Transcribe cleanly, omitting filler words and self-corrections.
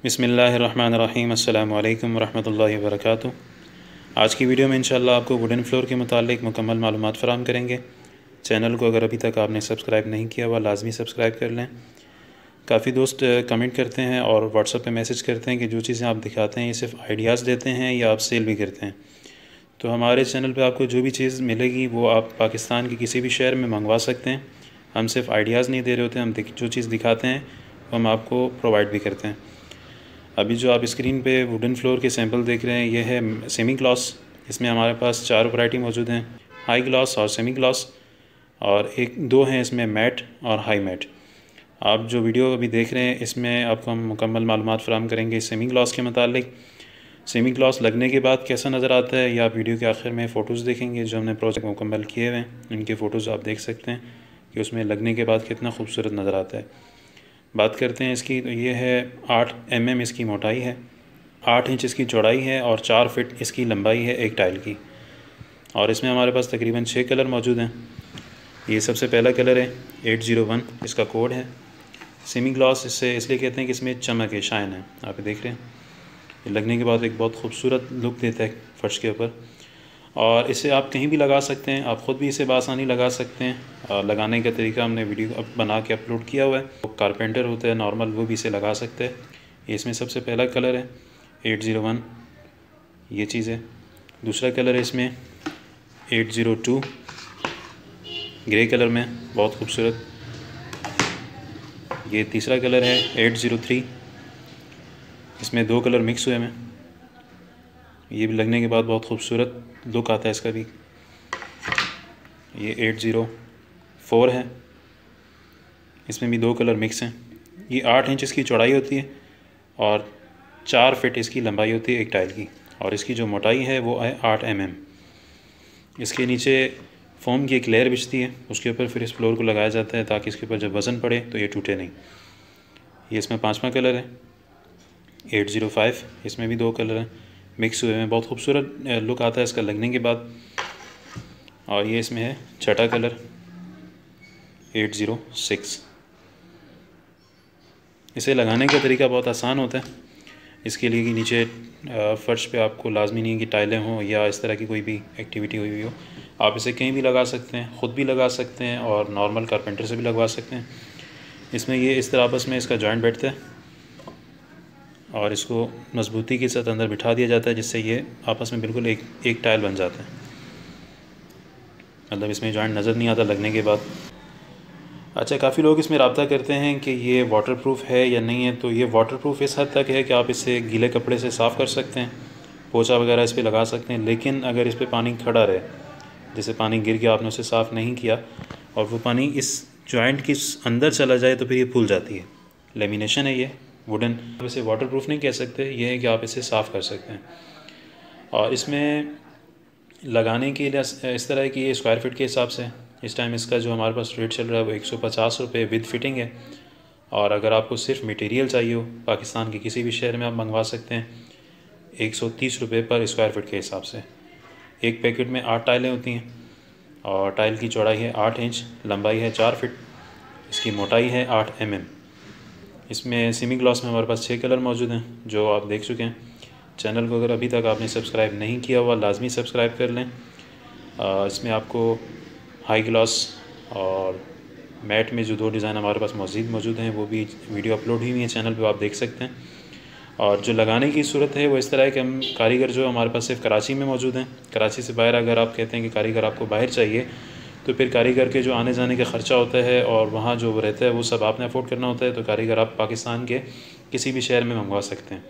बिस्मिल्लाहिर्रहमानिर्रहीम अस्सलामु अलैकुम वरहमतुल्लाहि वबरकातुहू। आज की वीडियो में इंशाअल्लाह आपको वुडन फ्लोर के मुतालिक मुकम्मल मालूमात फ़राहम करेंगे। चैनल को अगर अभी तक आपने सब्सक्राइब नहीं किया हुआ लाजमी सब्सक्राइब कर लें। काफ़ी दोस्त कमेंट करते हैं और व्हाट्सएप पे मैसेज करते हैं कि जो चीज़ें आप दिखाते हैं ये सिर्फ आइडियाज़ देते हैं या आप सेल भी करते हैं। तो हमारे चैनल पे आपको जो भी चीज़ मिलेगी वो आप पाकिस्तान के किसी भी शहर में मंगवा सकते हैं। हम सिर्फ आइडियाज़ नहीं दे रहे होते, हम जो चीज़ दिखाते हैं वो हम आपको प्रोवाइड भी करते हैं। अभी जो आप स्क्रीन पे वुडन फ्लोर के सैंपल देख रहे हैं ये है सेमी ग्लॉस। इसमें हमारे पास 4 वैरायटी मौजूद हैं, हाई ग्लॉस और सेमी ग्लॉस, और दो हैं इसमें मैट और हाई मैट। आप जो वीडियो अभी देख रहे हैं इसमें आपको हम मुकम्मल मालूमात फ़राहम करेंगे सेमी ग्लॉस के मुतालिक। सेमी ग्लॉस लगने के बाद कैसा नज़र आता है या आप वीडियो के आखिर में फ़ोटोज़ देखेंगे जो हमने प्रोजेक्ट मुकम्मल किए हुए हैं, इनके फ़ोटोज़ आप देख सकते हैं कि उसमें लगने के बाद कितना खूबसूरत नज़र आता है। बात करते हैं इसकी, तो ये है 8 mm इसकी मोटाई है, 8 इंच इसकी चौड़ाई है और 4 फिट इसकी लंबाई है एक टाइल की। और इसमें हमारे पास तकरीबन 6 कलर मौजूद हैं। ये सबसे पहला कलर है 801, इसका कोड है। सेमी ग्लॉस इससे इसलिए कहते हैं कि इसमें चमक है, शाइन है। आप देख रहे हैं ये लगने के बाद एक बहुत खूबसूरत लुक देता है फ़र्श के ऊपर। और इसे आप कहीं भी लगा सकते हैं, आप ख़ुद भी इसे बआसानी लगा सकते हैं। और लगाने का तरीका हमने वीडियो बना के अपलोड किया हुआ है। वो कारपेंटर होता है नॉर्मल, वो भी इसे लगा सकते हैं। ये इसमें सबसे पहला कलर है 801, ये चीज़ है। दूसरा कलर है इसमें 802 ग्रे कलर में, बहुत खूबसूरत। ये तीसरा कलर है 803, इसमें 2 कलर मिक्स हुए हैं। ये भी लगने के बाद बहुत खूबसूरत लुक आता है इसका भी। ये 804 है, इसमें भी 2 कलर मिक्स हैं। ये 8 इंच इसकी चौड़ाई होती है और 4 फिट इसकी लंबाई होती है एक टाइल की। और इसकी जो मोटाई है वो है 8 mm। इसके नीचे फोम की एक लेयर बिछती है, उसके ऊपर फिर इस फ्लोर को लगाया जाता है ताकि इसके ऊपर जब वज़न पड़े तो ये टूटे नहीं। ये इसमें 5वां कलर है 805, इसमें भी 2 कलर हैं मिक्स हुए हैं, बहुत खूबसूरत लुक आता है इसका लगने के बाद। और ये इसमें है 6ठा कलर 806। इसे लगाने का तरीका बहुत आसान होता है। इसके लिए कि नीचे फ़र्श पे आपको लाजमी नहीं है कि टाइलें हों या इस तरह की कोई भी एक्टिविटी हुई हो। आप इसे कहीं भी लगा सकते हैं, ख़ुद भी लगा सकते हैं और नॉर्मल कारपेंटर से भी लगवा सकते हैं। इसमें ये इस तरह आपस में इसका जॉइंट बैठता है और इसको मजबूती के साथ अंदर बिठा दिया जाता है, जिससे ये आपस में बिल्कुल एक टाइल बन जाता है। मतलब इसमें जॉइंट नज़र नहीं आता लगने के बाद। अच्छा, काफ़ी लोग इसमें रब्ता करते हैं कि ये वाटरप्रूफ है या नहीं है। तो ये वाटरप्रूफ इस हद तक है कि आप इसे गीले कपड़े से साफ़ कर सकते हैं, पोछा वगैरह इस पर लगा सकते हैं। लेकिन अगर इस पर पानी खड़ा रहे, जैसे पानी गिर गया, आपने उसे साफ़ नहीं किया और वो पानी इस जॉइंट के अंदर चला जाए तो फिर ये फूल जाती है। लेमिनेशन है ये वुडन, आप इसे वाटरप्रूफ नहीं कह सकते, ये है कि आप इसे साफ़ कर सकते हैं। और इसमें लगाने के लिए इस तरह है कि ये स्क्वायर फिट के हिसाब से इस टाइम इसका जो हमारे पास रेट चल रहा है वो 150 रुपये विद फिटिंग है। और अगर आपको सिर्फ मटेरियल चाहिए हो, पाकिस्तान के किसी भी शहर में आप मंगवा सकते हैं 130 रुपये पर स्क्वायर फिट के हिसाब से। एक पैकेट में 8 टाइलें होती हैं और टाइल की चौड़ाई है 8 इंच, लंबाई है 4 फिट, इसकी मोटाई है 8 mm। इसमें सेमी ग्लॉस में हमारे पास 6 कलर मौजूद हैं जो आप देख चुके हैं। चैनल को अगर अभी तक आपने सब्सक्राइब नहीं किया हुआ लाजमी सब्सक्राइब कर लें। इसमें आपको हाई ग्लॉस और मैट में जो 2 डिज़ाइन हमारे पास मौजूद हैं वो भी वीडियो अपलोड हुई है चैनल पे, आप देख सकते हैं। और जो लगाने की सूरत है वो इस तरह है कि हम कारीगर जो हमारे पास सिर्फ कराची में मौजूद हैं। कराची से बाहर अगर आप कहते हैं कि कारीगर आपको बाहर चाहिए तो फिर कारीगर के जो आने जाने का ख़र्चा होता है और वहाँ जो रहता है वो सब आपने अफोर्ड करना होता है। तो कारीगर आप पाकिस्तान के किसी भी शहर में मंगवा सकते हैं।